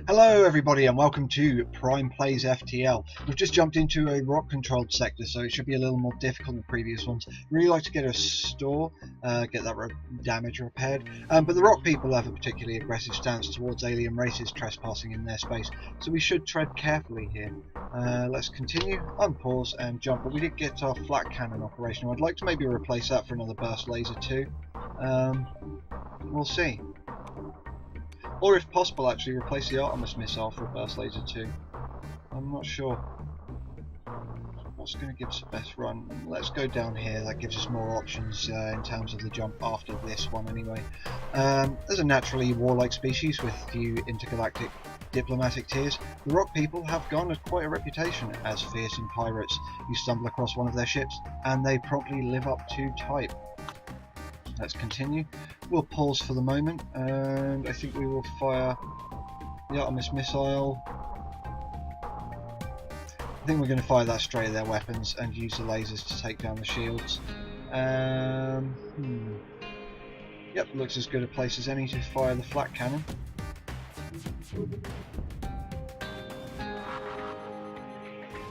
Hello everybody and welcome to PrimePlays FTL. We've just jumped into a rock controlled sector, so it should be a little more difficult than the previous ones. Really like to get a store, get that damage repaired, but the rock people have a particularly aggressive stance towards alien races trespassing in their space, so we should tread carefully here. Let's continue, unpause and jump, but we did get our flat cannon operational. I'd like to maybe replace that for another burst laser too. We'll see. Or if possible, actually replace the Artemis missile for a burst laser too. I'm not sure. What's going to give us the best run? Let's go down here. That gives us more options in terms of the jump after this one anyway. As a naturally warlike species with few intergalactic diplomatic tiers, the rock people have garnered quite a reputation as fearsome pirates. You stumble across one of their ships and they promptly live up to type. Let's continue. We'll pause for the moment, and I think we will fire the Artemis missile. I think we're going to fire that straight at their weapons and use the lasers to take down the shields. Yep, looks as good a place as any to fire the flat cannon.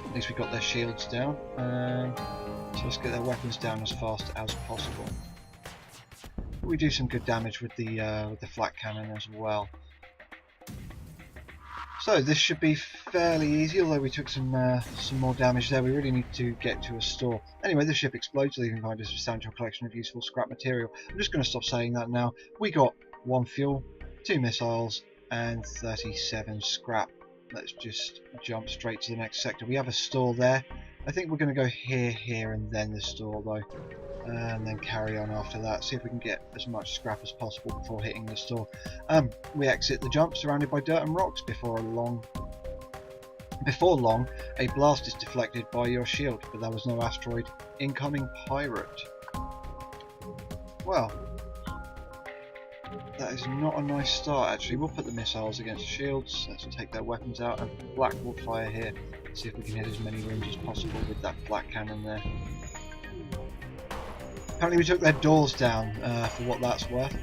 At least we got their shields down. So let's get their weapons down as fast as possible. We do some good damage with the flat cannon as well. So this should be fairly easy, although we took some more damage there. We really need to get to a store. Anyway, the ship explodes, leaving behind a substantial collection of useful scrap material. I'm just going to stop saying that now. We got 1 fuel, 2 missiles, and 37 scrap. Let's just jump straight to the next sector. We have a store there. I think we're going to go here, and then the store though. And then carry on after that, see if we can get as much scrap as possible before hitting the store. We exit the jump surrounded by dirt and rocks. Before long, a blast is deflected by your shield, but there was no asteroid. Incoming pirate. Well, that is not a nice start actually. We'll put the missiles against the shields. Let's take their weapons out, and black will fire here. See if we can hit as many rooms as possible with that flat cannon there. Apparently we took their doors down for what that's worth,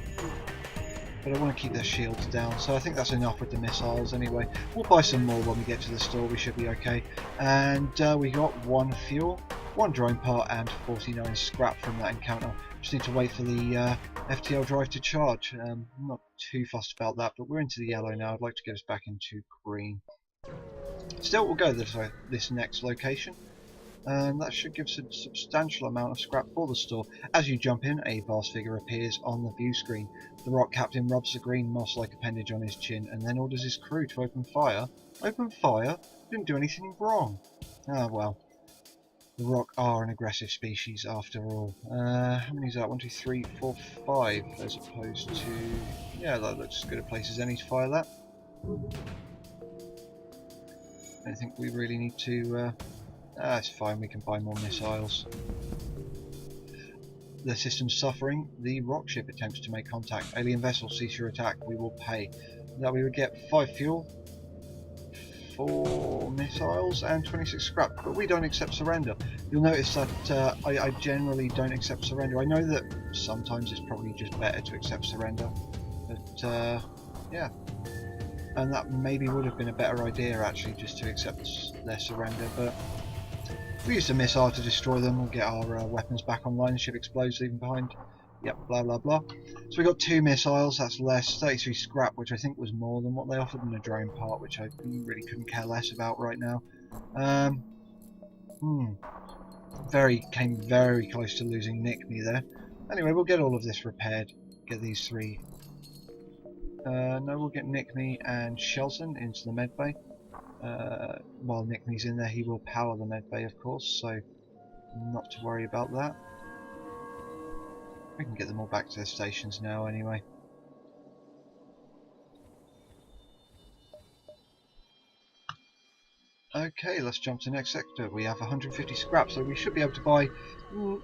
but I want to keep their shields down, so I think that's enough with the missiles anyway. We'll buy some more when we get to the store, we should be okay. And we got 1 fuel, 1 drone part and 49 scrap from that encounter. Just need to wait for the FTL drive to charge. I'm not too fussed about that, but we're into the yellow now. I'd like to get us back into green. Still, we'll go to this next location. And that should give us a substantial amount of scrap for the store. As you jump in, a vast figure appears on the view screen. The rock captain rubs the green moss-like appendage on his chin and then orders his crew to open fire. Open fire? Didn't do anything wrong. Ah well. The rock are an aggressive species after all. How many is that? 1, 2, 3, 4, 5 as opposed to... Yeah, that looks as good a place as any to fire that. I don't think we really need to... That's fine, we can buy more missiles. The system's suffering. The rock ship attempts to make contact. Alien vessel, cease your attack. We will pay. Now we would get 5 fuel, 4 missiles and 26 scrap, but we don't accept surrender. You'll notice that I generally don't accept surrender. I know that sometimes it's probably just better to accept surrender, but yeah. And that maybe would have been a better idea actually, just to accept their surrender, but we use a missile to destroy them. We'll get our weapons back online. The ship explodes, leaving behind. Yep, blah blah blah. So we got 2 missiles. That's less. 33 scrap, which I think was more than what they offered, in a drone part, which I really couldn't care less about right now. Came very close to losing Nick me there. Anyway, we'll get all of this repaired. Get these 3. No, we'll get Nick me and Shelton into the medbay. While Nickney's in there, he will power the medbay, of course, so not to worry about that. We can get them all back to their stations now anyway. Okay, let's jump to the next sector. We have 150 scrap, so we should be able to buy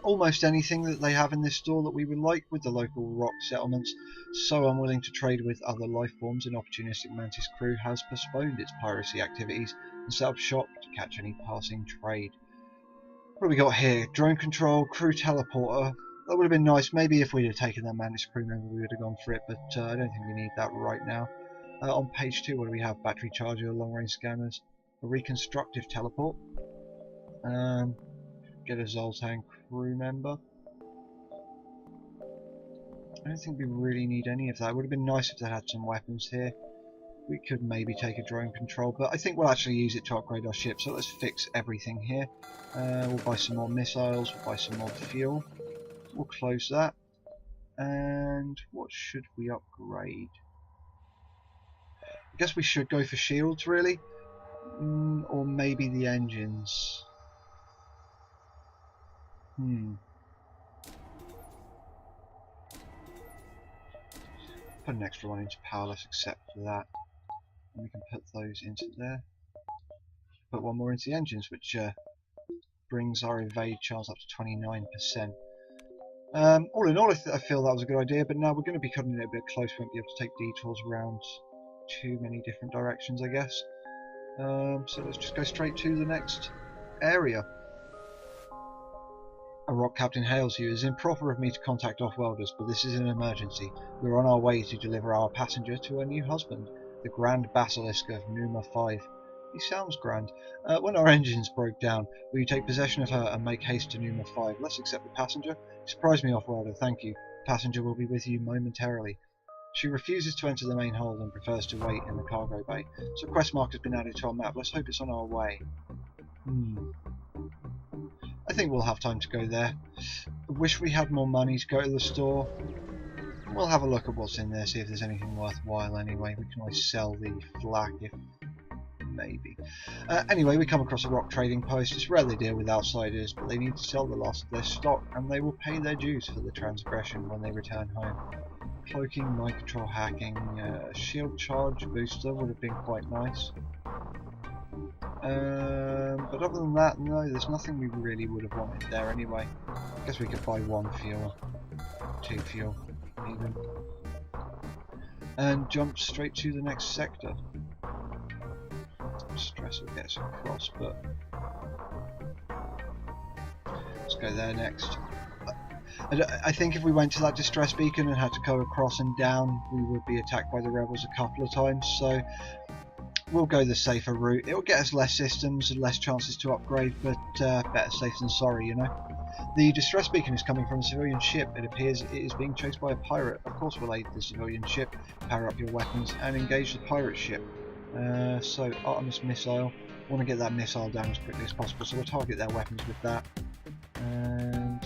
almost anything that they have in this store that we would like with the local rock settlements. So unwilling to trade with other life forms, an opportunistic Mantis crew has postponed its piracy activities and set up shop to catch any passing trade. What have we got here? Drone control, crew teleporter. That would have been nice. Maybe if we'd have taken that Mantis crew member we would have gone for it, but I don't think we need that right now. On page 2, what do we have? Battery charger, long range scanners, a reconstructive teleport, get a Zoltan crew member. I don't think we really need any of that. It would have been nice if they had some weapons here. We could maybe take a drone control, but I think we'll actually use it to upgrade our ship, so let's fix everything here. We'll buy some more missiles, we'll buy some more fuel. We'll close that. And what should we upgrade? I guess we should go for shields, really. Or maybe the engines. Put an extra one into powerless, except for that. And we can put those into there. Put one more into the engines, which brings our evade chance up to 29%. All in all, I feel that was a good idea, but now we're going to be cutting it a bit close. We won't be able to take detours around too many different directions, I guess. So let's just go straight to the next area. A rock captain hails you. It is improper of me to contact off-worlders, but this is an emergency. We are on our way to deliver our passenger to her new husband, the Grand Basilisk of Numa 5. He sounds grand. When our engines broke down, will you take possession of her and make haste to Numa 5? Let's accept the passenger. Surprise me, off-worlder, thank you. Passenger will be with you momentarily. She refuses to enter the main hold and prefers to wait in the cargo bay. So quest mark has been added to our map. Let's hope it's on our way. I think we'll have time to go there. I wish we had more money to go to the store. We'll have a look at what's in there, see if there's anything worthwhile anyway. We can always sell the flak if maybe. Anyway, we come across a rock trading post. It's rare they deal with outsiders, but they need to sell the last of their stock, and they will pay their dues for the transgression when they return home. Cloaking, mind control, hacking, shield charge booster would have been quite nice. But other than that, no, there's nothing we really would have wanted there anyway. I guess we could buy 1 fuel, 2 fuel, even. And jump straight to the next sector. Stress will get us across, but let's go there next. I think if we went to that distress beacon and had to go across and down, we would be attacked by the rebels a couple of times, so we'll go the safer route. It will get us less systems and less chances to upgrade, but better safe than sorry, you know. The distress beacon is coming from a civilian ship. It appears it is being chased by a pirate. Of course we'll aid the civilian ship, power up your weapons and engage the pirate ship. So Artemis missile, I want to get that missile down as quickly as possible, so we'll target their weapons with that. And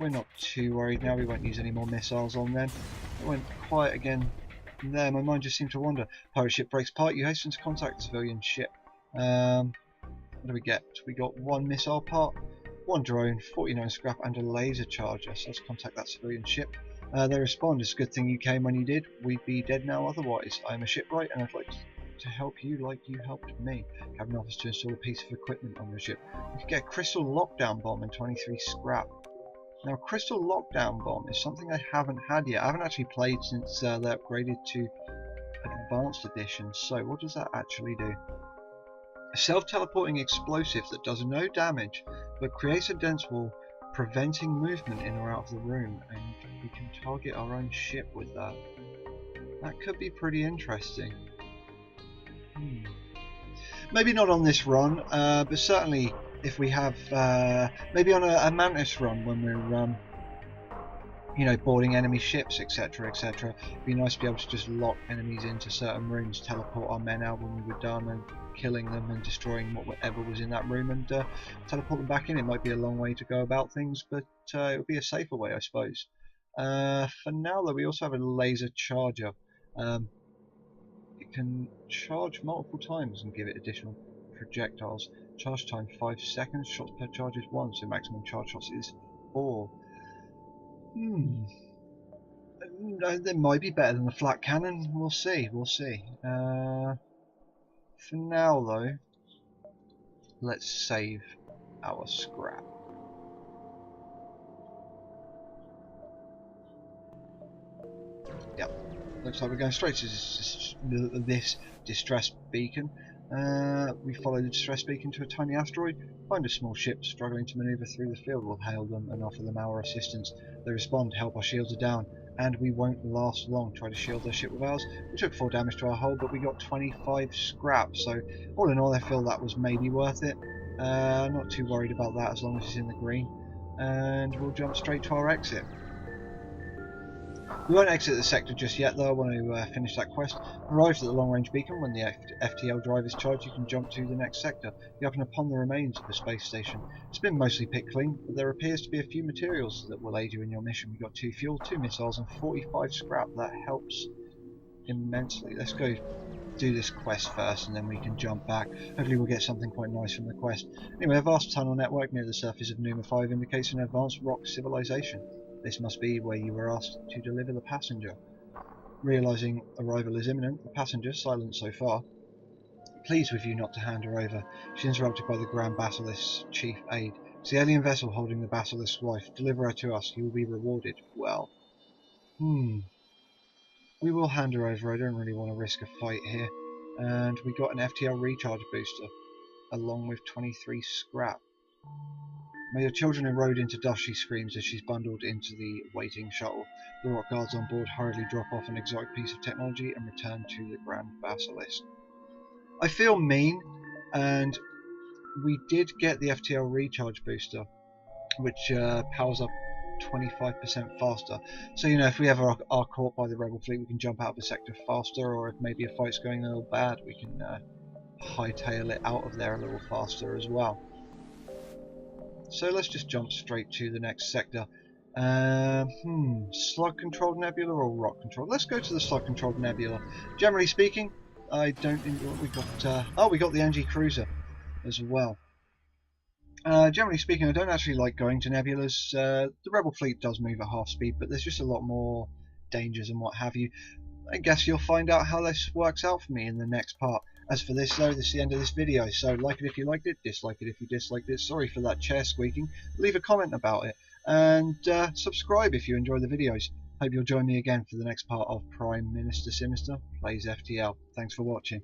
we're not too worried now. We won't use any more missiles on them. It went quiet again there. My mind just seemed to wander. Pirate ship breaks apart. You hasten to contact the civilian ship. What do we get? We got 1 missile part, 1 drone, 49 scrap and a laser charger. So let's contact that civilian ship. They respond, it's a good thing you came when you did. We'd be dead now otherwise. I am a shipwright and I'd like to help you like you helped me. Cabin office to install a piece of equipment on your ship. We could get a crystal lockdown bomb and 23 scrap. Now, a crystal lockdown bomb is something I haven't had yet. I haven't actually played since they upgraded to Advanced Edition. So what does that actually do? A self-teleporting explosive that does no damage but creates a dense wall preventing movement in or out of the room, and we can target our own ship with that. That could be pretty interesting. Maybe not on this run, but certainly if we have maybe on a Mantis run when we're you know, boarding enemy ships, etc, etc. It'd be nice to be able to just lock enemies into certain rooms, teleport our men out when we were done, and killing them and destroying whatever was in that room, and teleport them back in. It might be a long way to go about things, but it would be a safer way, I suppose. For now though, we also have a laser charger. It can charge multiple times and give it additional projectiles. Charge time 5 seconds, shots per charge is 1, so maximum charge shots is 4. That might be better than the flat cannon. We'll see. We'll see. For now, though, let's save our scrap. Yep. Looks like we're going straight to this distress beacon. We follow the distress beacon to a tiny asteroid, find a small ship struggling to maneuver through the field. We'll hail them and offer them our assistance. They respond, help, our shields are down, and we won't last long. Try to shield their ship with ours. We took 4 damage to our hull, but we got 25 scrap, so all in all I feel that was maybe worth it. Not too worried about that as long as it's in the green. And we'll jump straight to our exit. We won't exit the sector just yet though. I want to finish that quest. Arrived at the long range beacon. When the FTL drive is charged, you can jump to the next sector. You happen upon the remains of the space station. It's been mostly picked clean, but there appears to be a few materials that will aid you in your mission. We got 2 fuel, 2 missiles and 45 scrap. That helps immensely. Let's go do this quest first and then we can jump back. Hopefully we'll get something quite nice from the quest. Anyway, a vast tunnel network near the surface of Numa 5 indicates an advanced rock civilization. This must be where you were asked to deliver the passenger. Realizing arrival is imminent, the passenger, silent so far, pleads with you not to hand her over. She's interrupted by the Grand Basilisk's chief aide. It's the alien vessel holding the Basilisk's wife. Deliver her to us. You will be rewarded. Well, we will hand her over. I don't really want to risk a fight here. And we got an FTL recharge booster, along with 23 scrap. May your children erode into dust, she screams as she's bundled into the waiting shuttle. The rock guards on board hurriedly drop off an exotic piece of technology and return to the Grand Basilisk. I feel mean, and we did get the FTL recharge booster, which powers up 25% faster. So, you know, if we ever are caught by the rebel fleet, we can jump out of the sector faster, or if maybe a fight's going a little bad, we can hightail it out of there a little faster as well. So let's just jump straight to the next sector. Slug-controlled nebula or rock-controlled? Let's go to the slug-controlled nebula. Generally speaking, I don't think we got. Oh, we got the NG Cruiser as well. Generally speaking, I don't actually like going to nebulas. The rebel fleet does move at half speed, but there's just a lot more dangers and what have you. I guess you'll find out how this works out for me in the next part. As for this though, this is the end of this video, so like it if you liked it, dislike it if you disliked it, sorry for that chair squeaking, leave a comment about it, and subscribe if you enjoy the videos. Hope you'll join me again for the next part of Prime Minister Sinister Plays FTL. Thanks for watching.